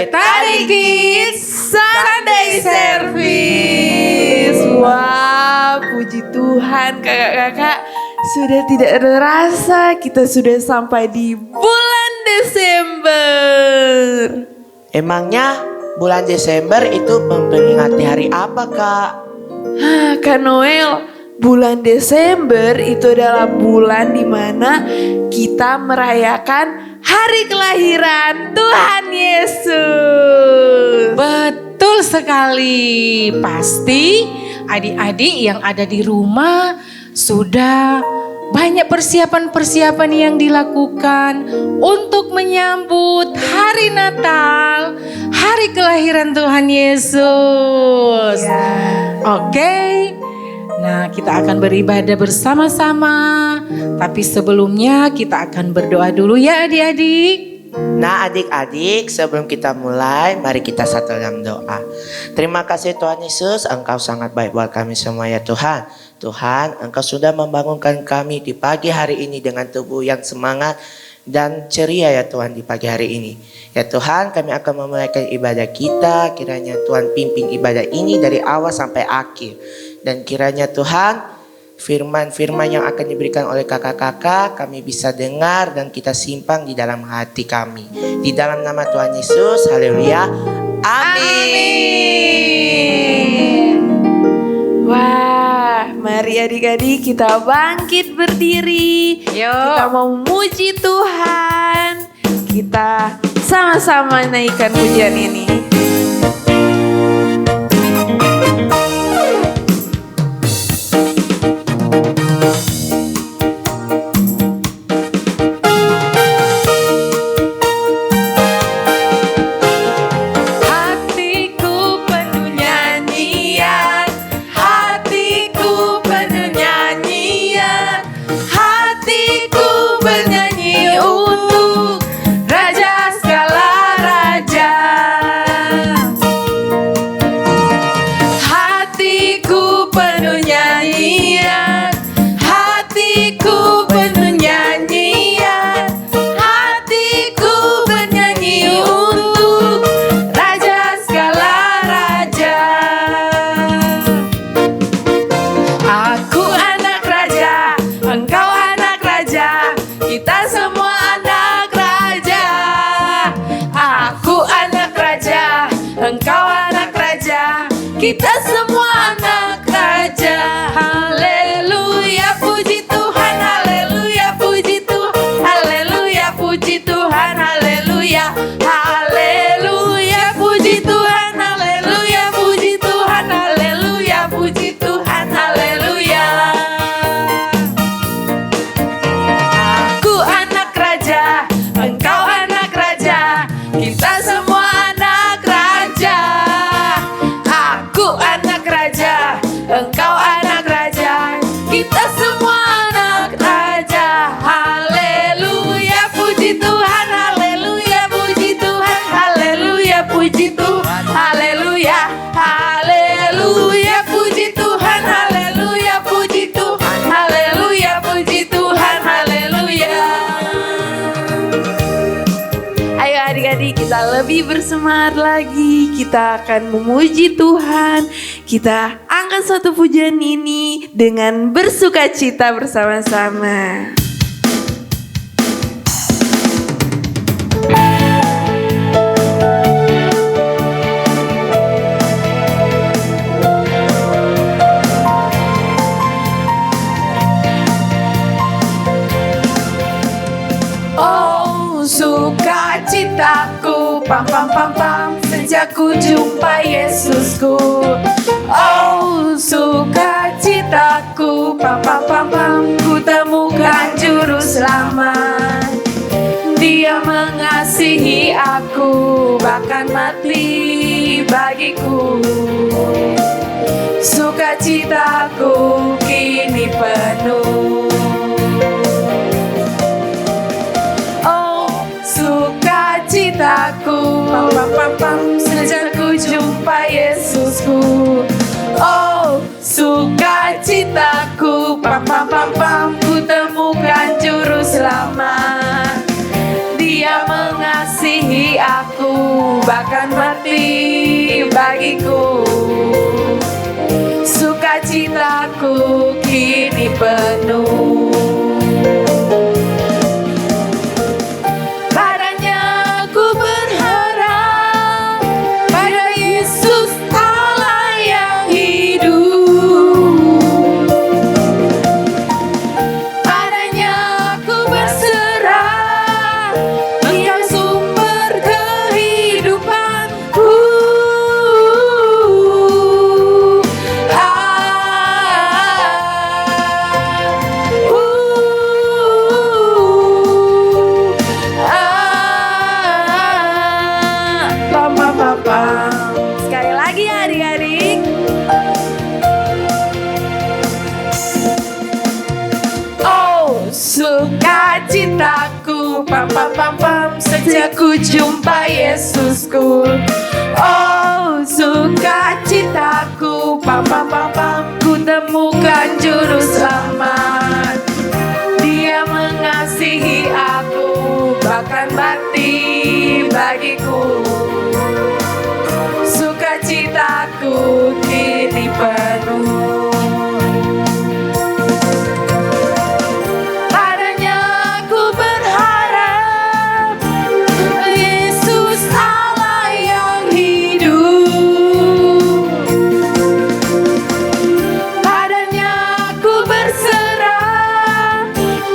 Betani Kids Sunday Service. Wah, puji Tuhan kakak-kakak. Sudah tidak terasa kita sudah sampai di bulan Desember. Emangnya bulan Desember itu memperingati hari apa, Kak? Kak Noel, bulan Desember itu adalah bulan di mana kita merayakan hari kelahiran Tuhan Yesus. Betul sekali. Pasti adik-adik yang ada di rumah sudah banyak persiapan-persiapan yang dilakukan untuk menyambut hari Natal, hari kelahiran Tuhan Yesus. Oke. Nah, kita akan beribadah bersama-sama. Tapi sebelumnya kita akan berdoa dulu ya adik-adik. Nah adik-adik, sebelum kita mulai, mari kita satu dalam doa. Terima kasih Tuhan Yesus, Engkau sangat baik buat kami semua ya Tuhan. Tuhan, Engkau sudah membangunkan kami di pagi hari ini dengan tubuh yang semangat dan ceria ya Tuhan di pagi hari ini. Ya Tuhan, kami akan memulaikan ibadah kita. Kiranya Tuhan pimpin ibadah ini dari awal sampai akhir. Dan kiranya Tuhan, firman-firman yang akan diberikan oleh kakak-kakak kami bisa dengar dan kita simpan di dalam hati kami. Di dalam nama Tuhan Yesus, haleluya. Amin. Wah, mari adik-adik kita bangkit berdiri. Yuk. Kita mau memuji Tuhan. Kita sama-sama naikkan pujian ini. Kita semua anak raja. Haleluya, puji Tuhan. Haleluya, puji Tuhan. Haleluya, puji Tuhan. Haleluya. Haleluya, puji Tuhan. Haleluya, puji Tuhan. Haleluya, puji Tuhan. Haleluya. Aku anak raja, engkau anak raja. Kita semua anak raja. Engkau anak raja, kita semua anak raja. Haleluya, puji Tuhan. Haleluya, puji Tuhan. Haleluya, puji Tuhan. Haleluya. Haleluya, puji Tuhan. Haleluya, puji Tuhan. Haleluya, puji Tuhan. Haleluya. Ayo adik-adik, kita lebih bersemangat lagi. Kita akan memuji Tuhan. Kita angkat suatu pujian ini dengan bersuka cita bersama-sama. Oh, sukacitaku, pam pam pam pam, sejak ku jumpa Yesusku. Oh, sukacitaku, pam pam pam pam, ku temukan juru selamat. Dia mengasihi aku, bahkan mati bagiku. Sukacitaku kini penuh. Oh, sukacitaku, pam pam pam pam, sejak ku jumpa Yesusku. Oh, sukacitaku, pam pam pam pam, ku temukan juru selamat. Dia mengasihi mengasihi aku, bahkan mati bagiku. Sukacitaku kini penuh. Padanya ku berharap, pada Yesus Allah yang hidup. Padanya ku berserah, Engkau sumber kehidupanku. Sekali lagi ya adik-adik. Oh, sukacitaku, pam pam pam pam, sejak ku jumpa Yesusku. Oh, sukacitaku, pam pam pam pam, ku temukan juru selamat. Dia mengasihi aku, bahkan mati bagiku. Sukacitaku kini penuh. Padanya ku berharap, Yesus Allah yang hidup. Padanya ku berserah,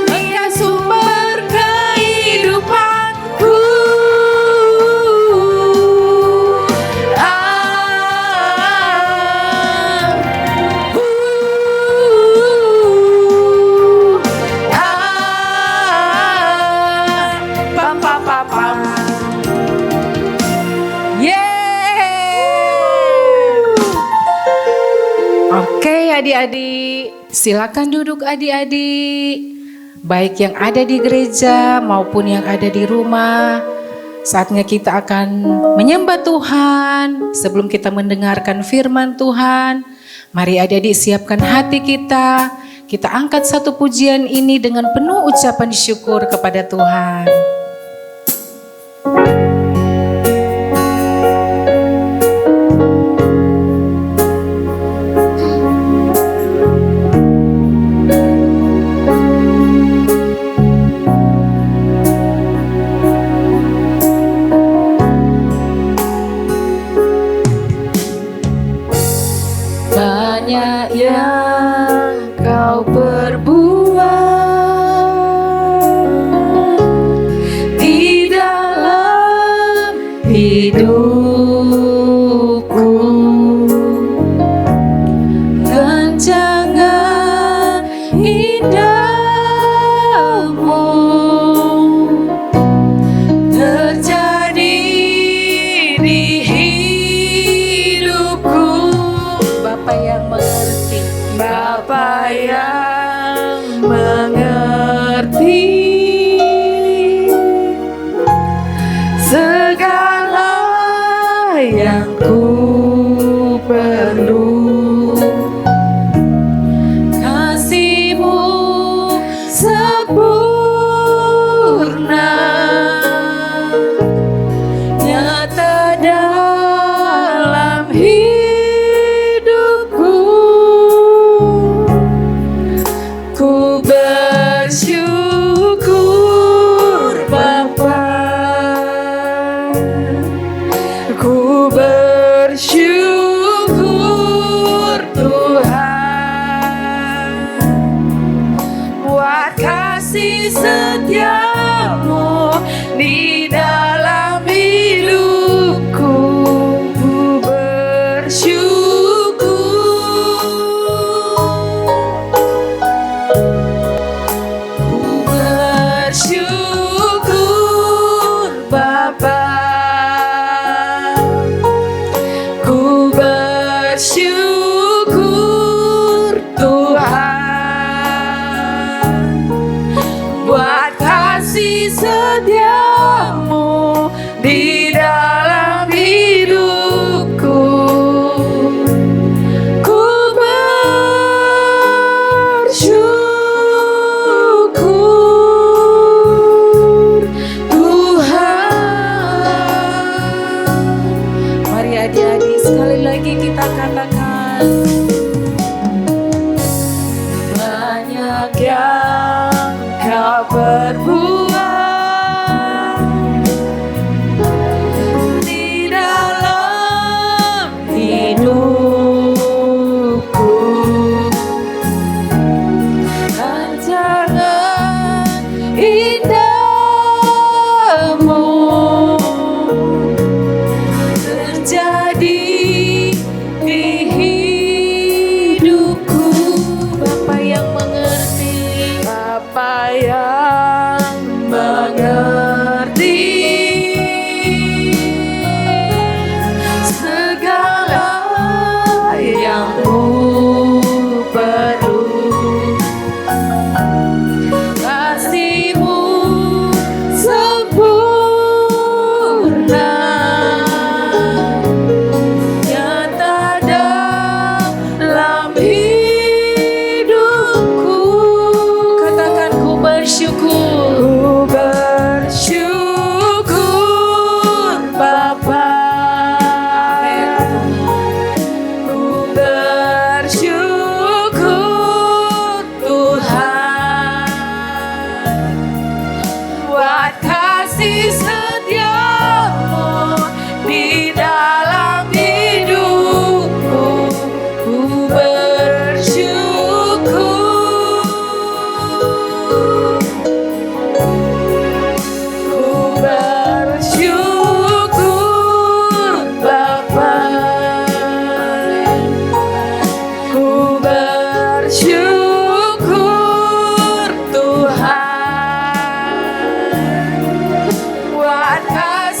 Engkau sumber kehidupanku. Oke adik-adik, silakan duduk adik-adik. Baik yang ada di gereja maupun yang ada di rumah. Saatnya kita akan menyembah Tuhan. Sebelum kita mendengarkan firman Tuhan, mari adik-adik siapkan hati kita. Kita angkat satu pujian ini dengan penuh ucapan syukur kepada Tuhan. Banyak yang kau perbuat di dalam hidupku. Rancangan indahmu terjadi di hidupku. Bapa yang mengerti, Bapa yang mengerti segala yang ku perlu. Kasih-Mu sempurna, nyata dalam hidupku. Ku bersyukur Bapa, ku bersyukur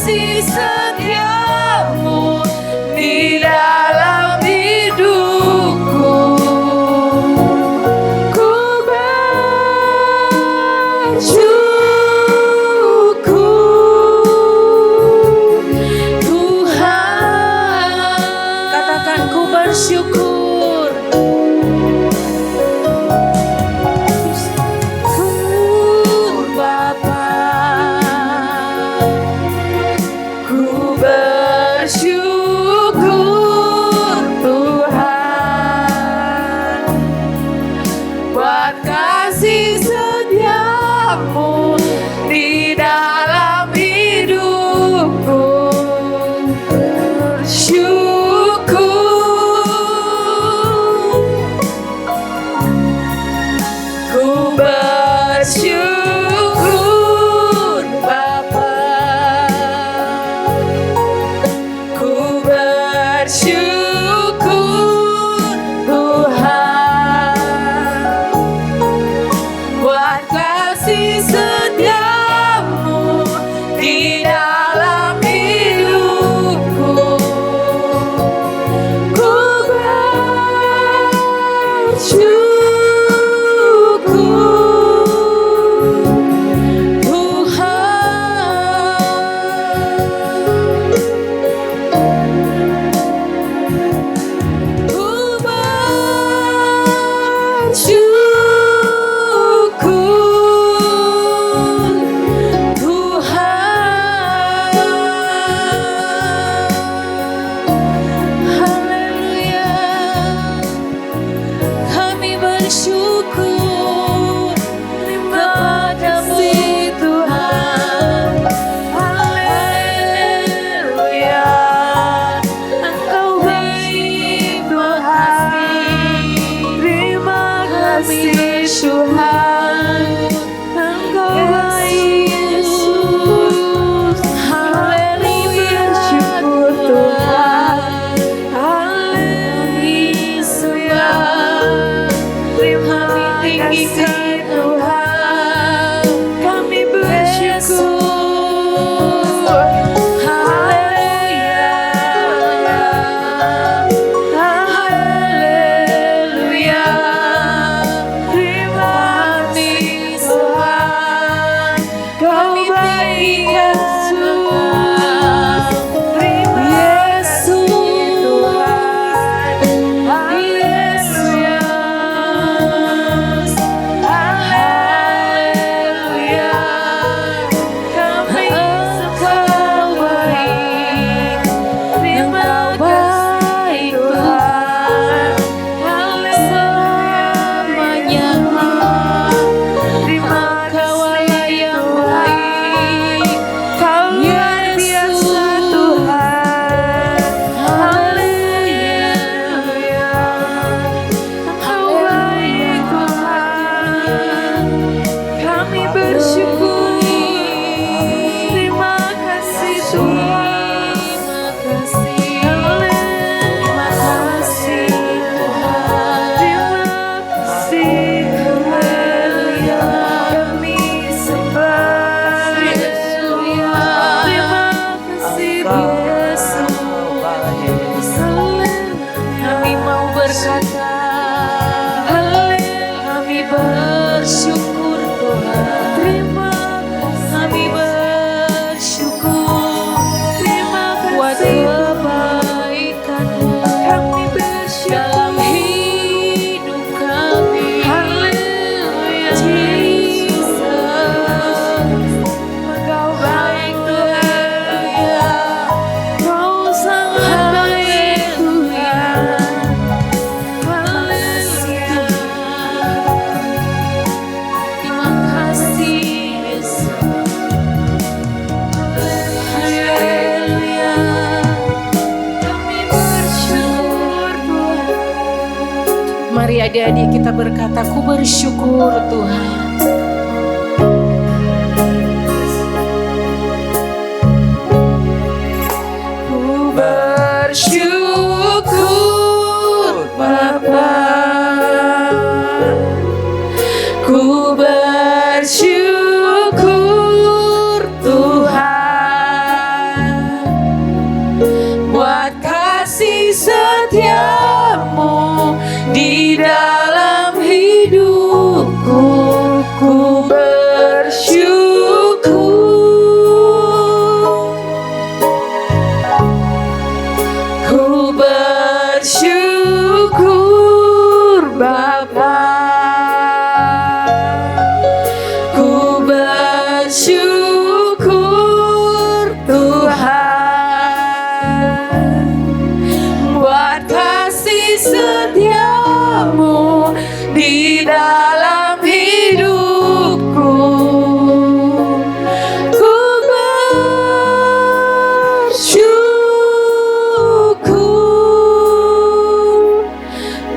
kasih setiamu di dalam hidupku. Ku bersyukur Tuhan. Katakan ku bersyukur. Bersyukur Bapa, ku bersyukur Tuhan buat kasih setiamu di dalam hidupku. Ku bersyukur Mari adik-adik kita berkata, ku bersyukur Tuhan. Ku bersyukur Bapa, ku bersyukur Tuhan setiamu di dalam hidupku. Ku bersyukur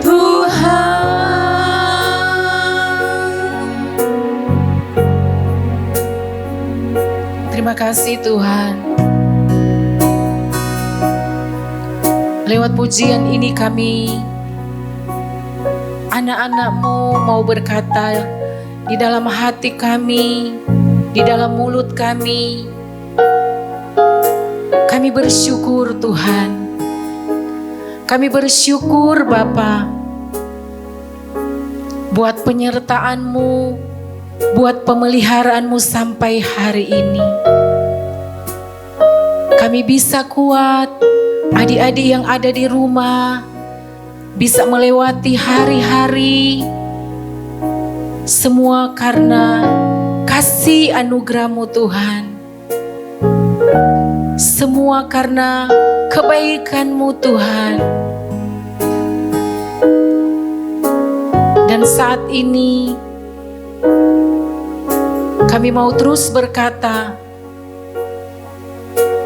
Tuhan. Terima kasih Tuhan. Lewat pujian ini kami, anak-anak-Mu, mau berkata di dalam hati kami, di dalam mulut kami. Kami bersyukur Tuhan. Kami bersyukur Bapa buat penyertaan-Mu, buat pemeliharaan-Mu sampai hari ini. Kami bisa kuat, adik-adik yang ada di rumah bisa melewati hari-hari, semua karena kasih anugerah-Mu Tuhan. Semua karena kebaikan-Mu Tuhan. Dan saat ini kami mau terus berkata,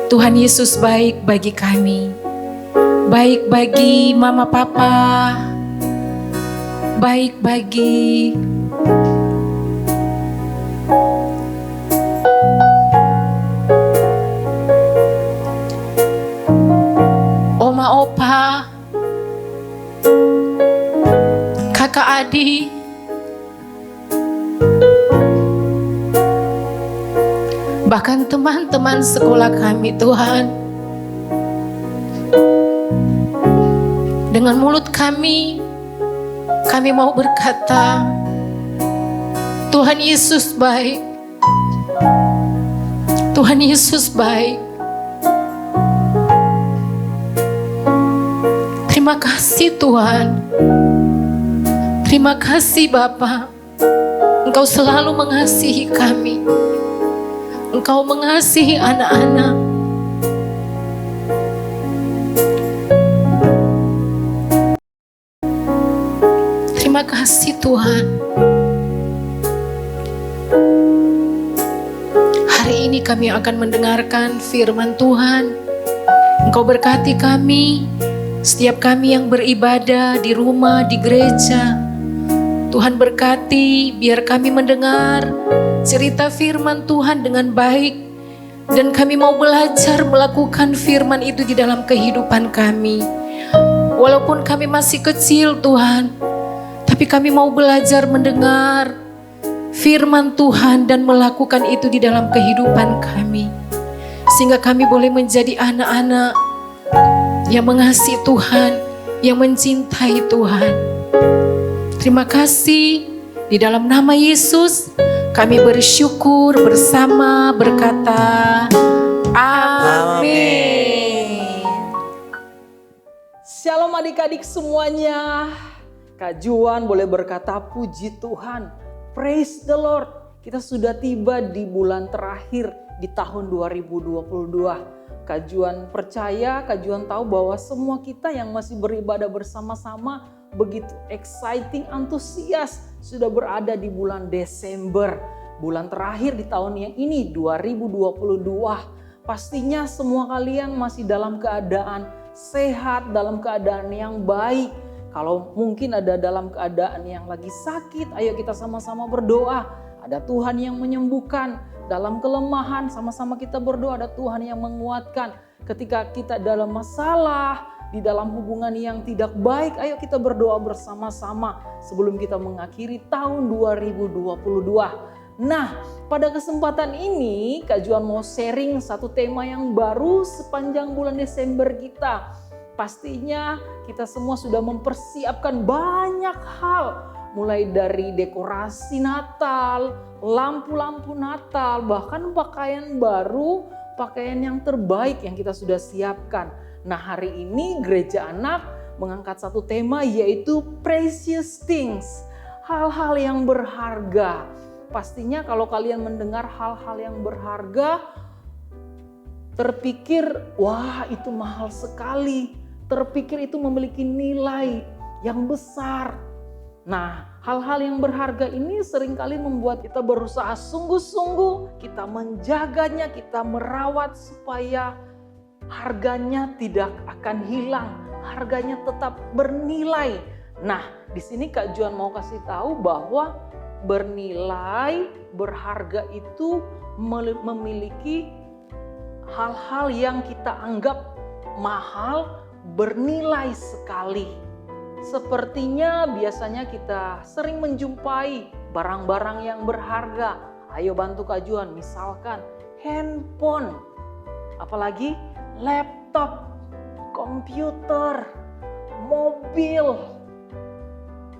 Tuhan Yesus baik bagi kami, baik bagi mama papa, baik bagi oma opa, kakak adik, bahkan teman-teman sekolah kami Tuhan. Dengan mulut kami mau berkata, Tuhan Yesus baik. Tuhan Yesus baik. Terima kasih Tuhan. Terima kasih Bapa. Engkau selalu mengasihi kami. Engkau mengasihi anak-anak. Terima kasih Tuhan. Hari ini kami akan mendengarkan firman Tuhan. Engkau berkati kami, setiap kami yang beribadah di rumah, di gereja. Tuhan berkati, biar kami mendengar cerita firman Tuhan dengan baik, dan kami mau belajar melakukan firman itu di dalam kehidupan kami. Walaupun kami masih kecil Tuhan, tapi kami mau belajar mendengar firman Tuhan dan melakukan itu di dalam kehidupan kami, sehingga kami boleh menjadi anak-anak yang mengasihi Tuhan, yang mencintai Tuhan. Terima kasih, di dalam nama Yesus kami bersyukur bersama berkata amin. Shalom adik-adik semuanya. Kak Juan boleh berkata puji Tuhan. Praise the Lord. Kita sudah tiba di bulan terakhir di tahun 2022. Kak Juan percaya, Kak Juan tahu bahwa semua kita yang masih beribadah bersama-sama begitu exciting, antusias sudah berada di bulan Desember. Bulan terakhir di tahun yang ini 2022. Pastinya semua kalian masih dalam keadaan sehat, dalam keadaan yang baik. Kalau mungkin ada dalam keadaan yang lagi sakit, ayo kita sama-sama berdoa. Ada Tuhan yang menyembuhkan. Dalam kelemahan, sama-sama kita berdoa, ada Tuhan yang menguatkan. Ketika kita dalam masalah, di dalam hubungan yang tidak baik, ayo kita berdoa bersama-sama sebelum kita mengakhiri tahun 2022. Nah, pada kesempatan ini Kak Juan mau sharing satu tema yang baru sepanjang bulan Desember kita. Pastinya kita semua sudah mempersiapkan banyak hal, mulai dari dekorasi Natal, lampu-lampu Natal, bahkan pakaian baru, pakaian yang terbaik yang kita sudah siapkan. Nah, hari ini Gereja Anak mengangkat satu tema, yaitu precious things, hal-hal yang berharga. Pastinya kalau kalian mendengar hal-hal yang berharga, terpikir, wah itu mahal sekali. Terpikir itu memiliki nilai. yang besar. Nah, hal-hal yang berharga ini seringkali membuat kita berusaha sungguh-sungguh, kita menjaganya, kita merawat supaya harganya tidak akan hilang, harganya tetap bernilai. Nah, di sini Kak Juan mau kasih tahu bahwa bernilai, berharga itu memiliki hal-hal yang kita anggap mahal, bernilai sekali. Sepertinya biasanya kita sering menjumpai barang-barang yang berharga. Ayo bantu Kak Juan, misalkan handphone, apalagi laptop, komputer, mobil,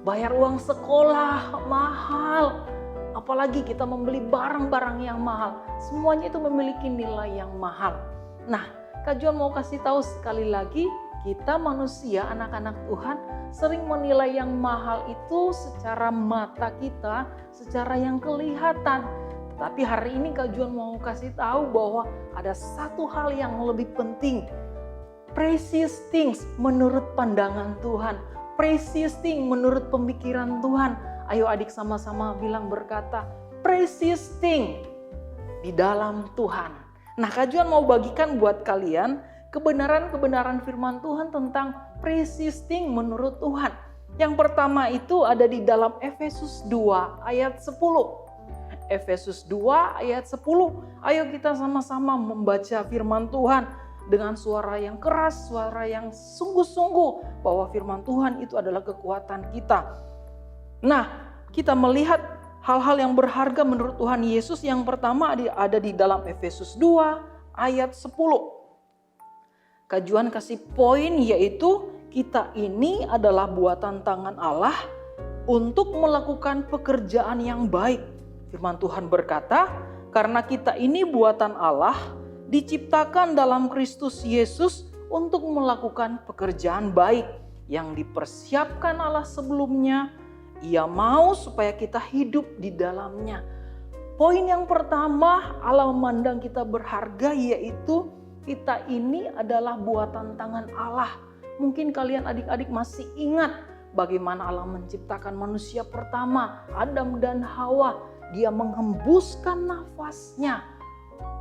bayar uang sekolah mahal. Apalagi kita membeli barang-barang yang mahal. Semuanya itu memiliki nilai yang mahal. Nah, Kak Juan mau kasih tahu sekali lagi, kita manusia, anak-anak Tuhan, sering menilai yang mahal itu secara mata kita, secara yang kelihatan. Tapi hari ini Kak Juan mau kasih tahu bahwa ada satu hal yang lebih penting. Precious things menurut pandangan Tuhan. Precious thing menurut pemikiran Tuhan. Ayo adik sama-sama bilang berkata, precious thing di dalam Tuhan. Nah, Kak Juan mau bagikan buat kalian kebenaran-kebenaran firman Tuhan tentang precious thing menurut Tuhan. Yang pertama itu ada di dalam Efesus 2 ayat 10. Efesus 2 ayat 10. Ayo kita sama-sama membaca firman Tuhan dengan suara yang keras, suara yang sungguh-sungguh bahwa firman Tuhan itu adalah kekuatan kita. Nah, kita melihat hal-hal yang berharga menurut Tuhan Yesus. Yang pertama ada di dalam Efesus 2 ayat 10. Kak Juan kasih poin yaitu kita ini adalah buatan tangan Allah untuk melakukan pekerjaan yang baik. Firman Tuhan berkata, karena kita ini buatan Allah diciptakan dalam Kristus Yesus untuk melakukan pekerjaan baik yang dipersiapkan Allah sebelumnya. Ia mau supaya kita hidup di dalamnya. Poin yang pertama, Allah memandang kita berharga yaitu kita ini adalah buatan tangan Allah. Mungkin kalian adik-adik masih ingat bagaimana Allah menciptakan manusia pertama, Adam dan Hawa. Dia menghembuskan nafasnya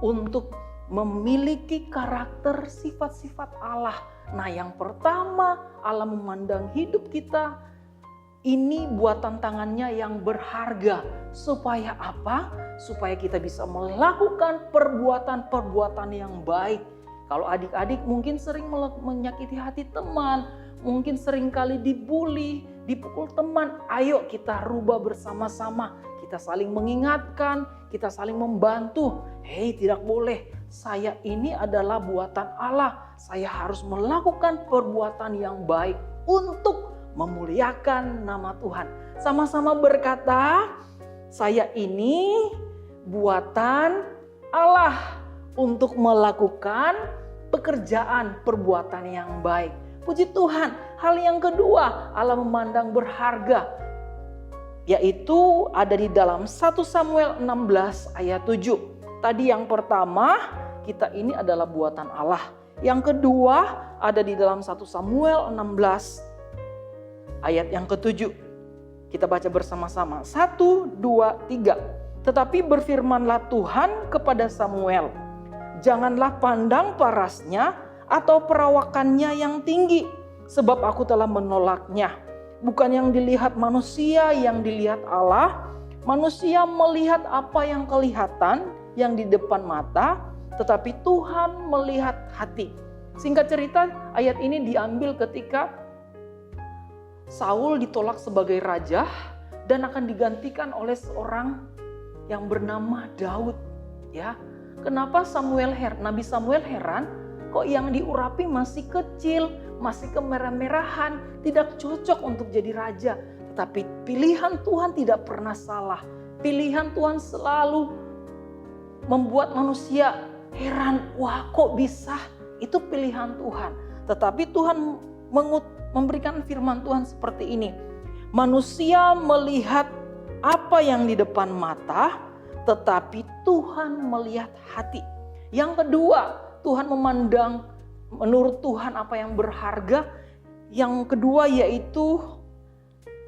untuk memiliki karakter sifat-sifat Allah. Nah, yang pertama Allah memandang hidup kita ini buatan tangannya yang berharga. Supaya apa? Supaya kita bisa melakukan perbuatan-perbuatan yang baik. Kalau adik-adik mungkin sering menyakiti hati teman, mungkin sering kali dibully, dipukul teman. Ayo kita rubah bersama-sama. Kita saling mengingatkan, kita saling membantu. Hei, tidak boleh. Saya ini adalah buatan Allah. Saya harus melakukan perbuatan yang baik untuk memuliakan nama Tuhan. Sama-sama berkata, saya ini buatan Allah untuk melakukan pekerjaan perbuatan yang baik. Puji Tuhan. Hal yang kedua, Allah memandang berharga, yaitu ada di dalam 1 Samuel 16 ayat 7. Tadi yang pertama, kita ini adalah buatan Allah. Yang kedua, ada di dalam 1 Samuel 16 ayat yang ke-7. Kita baca bersama-sama. 1, 2, 3. Tetapi berfirmanlah Tuhan kepada Samuel, janganlah pandang parasnya atau perawakannya yang tinggi, sebab aku telah menolaknya. Bukan yang dilihat manusia, yang dilihat Allah. Manusia melihat apa yang kelihatan, yang di depan mata, tetapi Tuhan melihat hati. Singkat cerita, ayat ini diambil ketika Saul ditolak sebagai raja dan akan digantikan oleh seorang yang bernama Daud. Ya, kenapa Nabi Samuel heran? Kok yang diurapi masih kecil, masih kemerah-merahan, tidak cocok untuk jadi raja. Tetapi pilihan Tuhan tidak pernah salah. Pilihan Tuhan selalu membuat manusia heran. Wah, kok bisa? Itu pilihan Tuhan. Tetapi Tuhan memberikan firman Tuhan seperti ini. Manusia melihat apa yang di depan mata, tetapi Tuhan melihat hati. Yang kedua, Tuhan memandang menurut Tuhan apa yang berharga, Yang kedua yaitu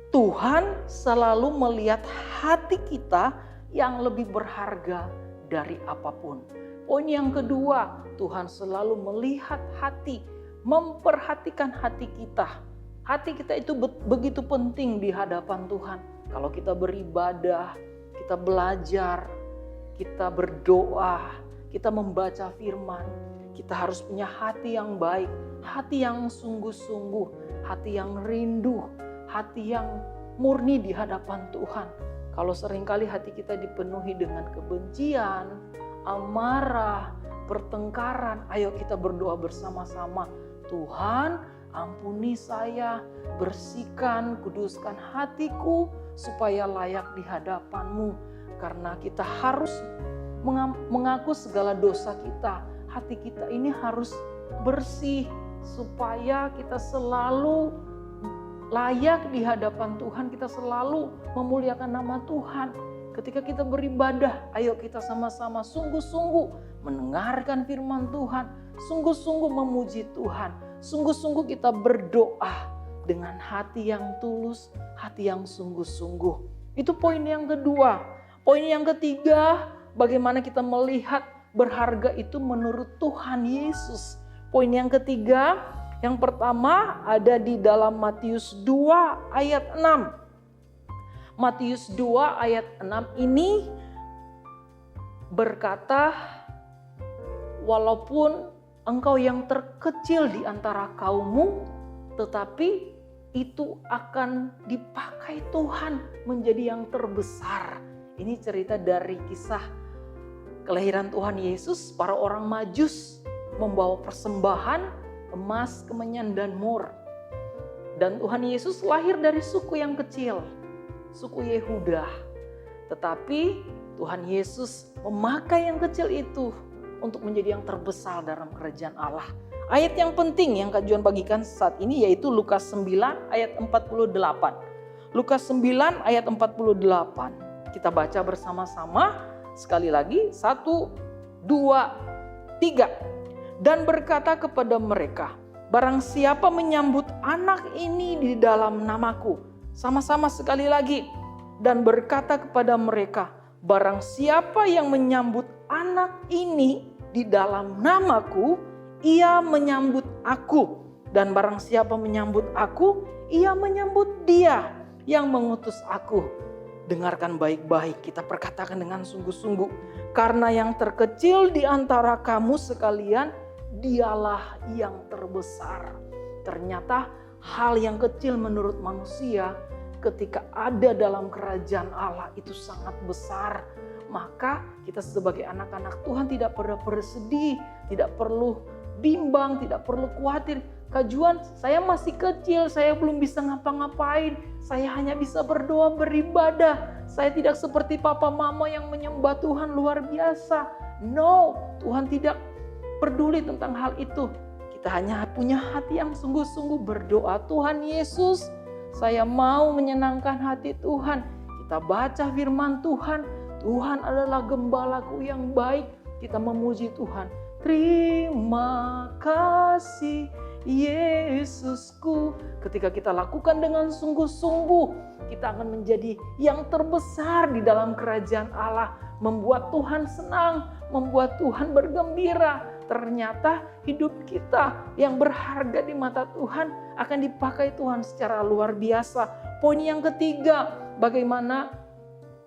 Tuhan selalu melihat hati kita yang lebih berharga dari apapun. Poin yang kedua, Tuhan selalu melihat hati, memperhatikan hati kita. Hati kita itu begitu penting di hadapan Tuhan. Kalau kita beribadah, kita belajar, kita berdoa, kita membaca firman, kita harus punya hati yang baik, hati yang sungguh-sungguh, hati yang rindu, hati yang murni di hadapan Tuhan. Kalau seringkali hati kita dipenuhi dengan kebencian, amarah, pertengkaran, ayo kita berdoa bersama-sama. Tuhan, ampuni saya, bersihkan, kuduskan hatiku supaya layak di hadapan-Mu. Karena kita harus mengaku segala dosa kita. Hati kita ini harus bersih supaya kita selalu layak di hadapan Tuhan. Kita selalu memuliakan nama Tuhan. Ketika kita beribadah, ayo kita sama-sama sungguh-sungguh mendengarkan firman Tuhan, sungguh-sungguh memuji Tuhan, sungguh-sungguh kita berdoa dengan hati yang tulus, hati yang sungguh-sungguh. Itu poin yang kedua. Poin yang ketiga, bagaimana kita melihat berharga itu menurut Tuhan Yesus. Poin yang ketiga, yang pertama ada di dalam Matius 2 ayat 6. Matius 2 ayat 6 ini berkata, walaupun engkau yang terkecil di antara kaummu, tetapi itu akan dipakai Tuhan menjadi yang terbesar. Ini cerita dari kisah kelahiran Tuhan Yesus. Para orang Majus membawa persembahan emas, kemenyan, dan mur. Dan Tuhan Yesus lahir dari suku yang kecil, suku Yehuda. Tetapi Tuhan Yesus memakai yang kecil itu untuk menjadi yang terbesar dalam kerajaan Allah. Ayat yang penting yang Kak Juan bagikan saat ini yaitu Lukas 9 ayat 48. Lukas 9 ayat 48. Kita baca bersama-sama sekali lagi. 1, 2, 3. Dan berkata kepada mereka, barang siapa menyambut anak ini di dalam namaku. Sama-sama sekali lagi. Dan berkata kepada mereka, barang siapa yang menyambut anak ini di dalam namaku, ia menyambut aku. Dan barang siapa menyambut aku, ia menyambut dia yang mengutus aku. Dengarkan baik-baik, kita perkatakan dengan sungguh-sungguh. Karena yang terkecil di antara kamu sekalian, dialah yang terbesar. Ternyata hal yang kecil menurut manusia ketika ada dalam kerajaan Allah itu sangat besar. Maka kita sebagai anak-anak Tuhan tidak perlu bersedih, tidak perlu bimbang, tidak perlu khawatir. Kak Juan, saya masih kecil, saya belum bisa ngapa-ngapain. Saya hanya bisa berdoa, beribadah. Saya tidak seperti papa mama yang menyembah Tuhan luar biasa. No, Tuhan tidak peduli tentang hal itu. Kita hanya punya hati yang sungguh-sungguh berdoa. Tuhan Yesus, saya mau menyenangkan hati Tuhan. Kita baca firman Tuhan. Tuhan adalah gembalaku yang baik. Kita memuji Tuhan. Terima kasih Yesusku. Ketika kita lakukan dengan sungguh-sungguh, kita akan menjadi yang terbesar di dalam kerajaan Allah. Membuat Tuhan senang, membuat Tuhan bergembira. Ternyata hidup kita yang berharga di mata Tuhan akan dipakai Tuhan secara luar biasa. Poin yang ketiga, bagaimana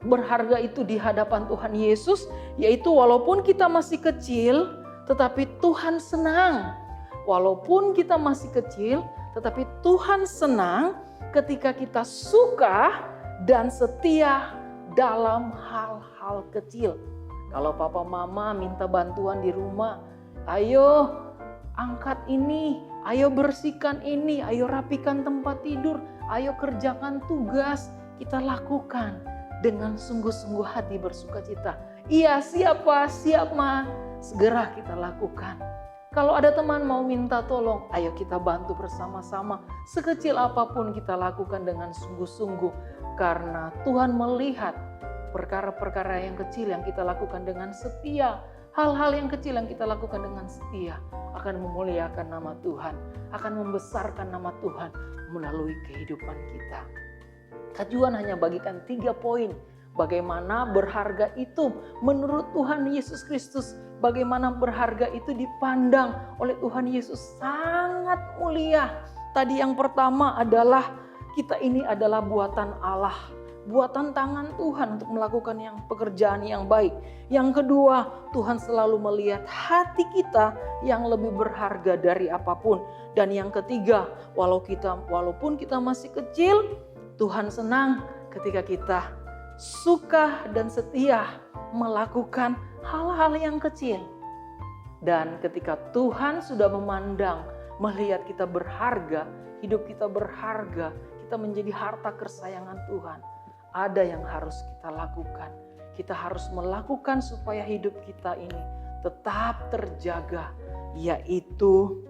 berharga itu di hadapan Tuhan Yesus, yaitu walaupun kita masih kecil, tetapi Tuhan senang. Walaupun kita masih kecil, tetapi Tuhan senang ketika kita suka dan setia dalam hal-hal kecil. Kalau papa mama minta bantuan di rumah, ayo angkat ini, ayo bersihkan ini, ayo rapikan tempat tidur, ayo kerjakan tugas, kita lakukan dengan sungguh-sungguh hati bersukacita. Iya, siapa? Siap, Ma. Segera kita lakukan. Kalau ada teman mau minta tolong, ayo kita bantu bersama-sama. Sekecil apapun kita lakukan dengan sungguh-sungguh. Karena Tuhan melihat perkara-perkara yang kecil yang kita lakukan dengan setia, Hal-hal yang kecil yang kita lakukan dengan setia akan memuliakan nama Tuhan, akan membesarkan nama Tuhan melalui kehidupan kita. Kak Juan hanya bagikan 3 poin. Bagaimana berharga itu menurut Tuhan Yesus Kristus. Bagaimana berharga itu dipandang oleh Tuhan Yesus sangat mulia. Tadi yang pertama adalah kita ini adalah buatan Allah. Buatan tangan Tuhan untuk melakukan pekerjaan yang baik. Yang kedua, Tuhan selalu melihat hati kita yang lebih berharga dari apapun. Dan yang ketiga, walaupun kita masih kecil, Tuhan senang ketika kita suka dan setia melakukan hal-hal yang kecil. Dan ketika Tuhan sudah memandang, melihat kita berharga, hidup kita berharga, kita menjadi harta kesayangan Tuhan. Ada yang harus kita lakukan. Kita harus melakukan supaya hidup kita ini tetap terjaga, yaitu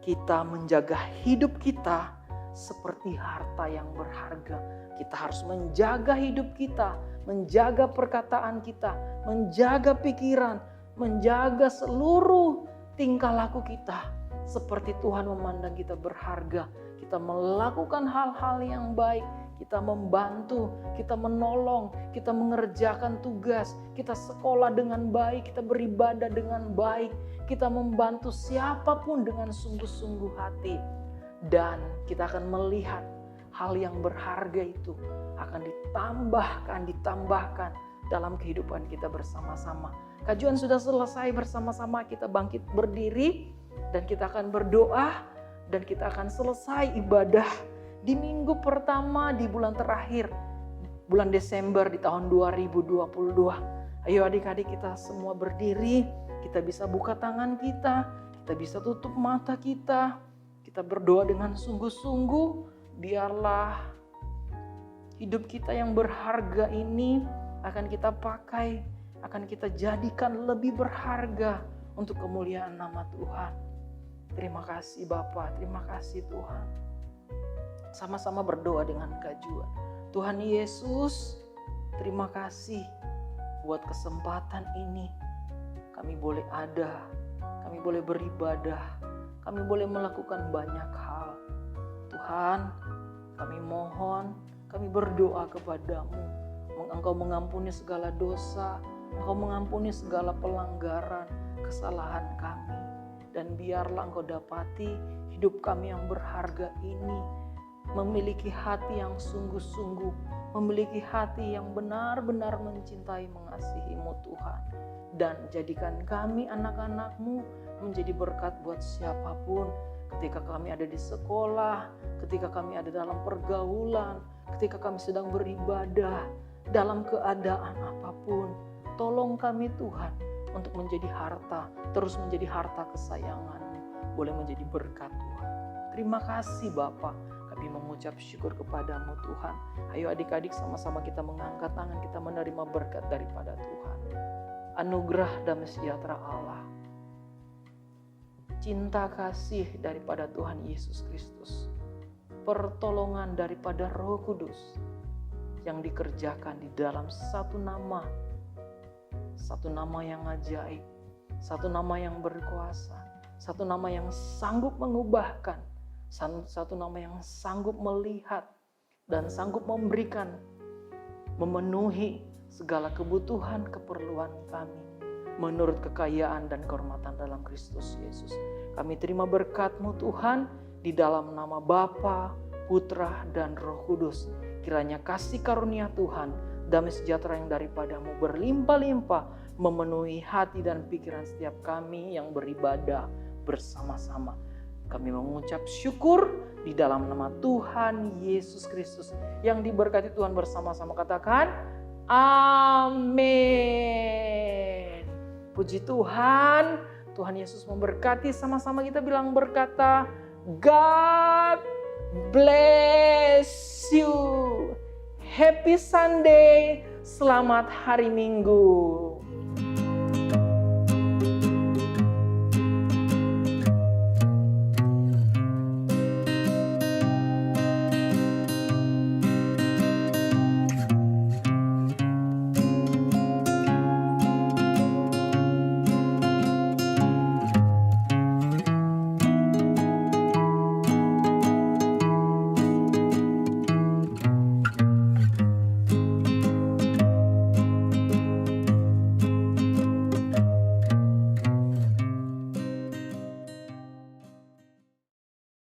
kita menjaga hidup kita seperti harta yang berharga. Kita harus menjaga hidup kita, menjaga perkataan kita, menjaga pikiran, menjaga seluruh tingkah laku kita. Seperti Tuhan memandang kita berharga. Kita melakukan hal-hal yang baik, kita membantu, kita menolong, kita mengerjakan tugas, kita sekolah dengan baik, kita beribadah dengan baik, kita membantu siapapun dengan sungguh-sungguh hati. Dan kita akan melihat hal yang berharga itu akan ditambahkan dalam kehidupan kita bersama-sama. Kajuan sudah selesai, bersama-sama kita bangkit berdiri dan kita akan berdoa dan kita akan selesai ibadah di minggu pertama di bulan terakhir, bulan Desember di tahun 2022. Ayo adik-adik kita semua berdiri, kita bisa buka tangan kita bisa tutup mata kita berdoa dengan sungguh-sungguh. Biarlah hidup kita yang berharga ini akan kita pakai, akan kita jadikan lebih berharga untuk kemuliaan nama Tuhan. Terima kasih Bapa, terima kasih Tuhan. Sama-sama berdoa dengan Kajuan. Tuhan Yesus, terima kasih buat kesempatan ini. Kami boleh ada, kami boleh beribadah, kami boleh melakukan banyak hal. Tuhan, kami mohon, kami berdoa kepadamu. Engkau mengampuni segala dosa, Engkau mengampuni segala pelanggaran, kesalahan kami. Dan biarlah Engkau dapati hidup kami yang berharga ini memiliki hati yang sungguh-sungguh, memiliki hati yang benar-benar mencintai, mengasihi-Mu Tuhan. Dan jadikan kami anak-anak-Mu menjadi berkat buat siapapun. Ketika kami ada di sekolah, ketika kami ada dalam pergaulan, ketika kami sedang beribadah, dalam keadaan apapun. Tolong kami Tuhan untuk menjadi harta, terus menjadi harta kesayangan-Mu. Boleh menjadi berkat Tuhan. Terima kasih Bapa. Kami mengucap syukur kepadamu Tuhan. Ayo adik-adik sama-sama kita mengangkat tangan, kita menerima berkat daripada Tuhan. Anugerah damai sejahtera Allah, cinta kasih daripada Tuhan Yesus Kristus, pertolongan daripada Roh Kudus yang dikerjakan di dalam satu nama yang ajaib, satu nama yang berkuasa, satu nama yang sanggup mengubahkan, satu nama yang sanggup melihat dan sanggup memberikan, memenuhi segala kebutuhan keperluan kami menurut kekayaan dan kehormatan dalam Kristus Yesus. Kami terima berkat-Mu Tuhan di dalam nama Bapa, Putra, dan Roh Kudus. Kiranya kasih karunia Tuhan, damai sejahtera yang daripada-Mu berlimpah-limpah memenuhi hati dan pikiran setiap kami yang beribadah bersama-sama. Kami mengucap syukur di dalam nama Tuhan Yesus Kristus yang diberkati Tuhan bersama-sama. Katakan amin. Puji Tuhan, Tuhan Yesus memberkati. Sama-sama kita bilang berkata, God bless you. Happy Sunday, selamat hari Minggu.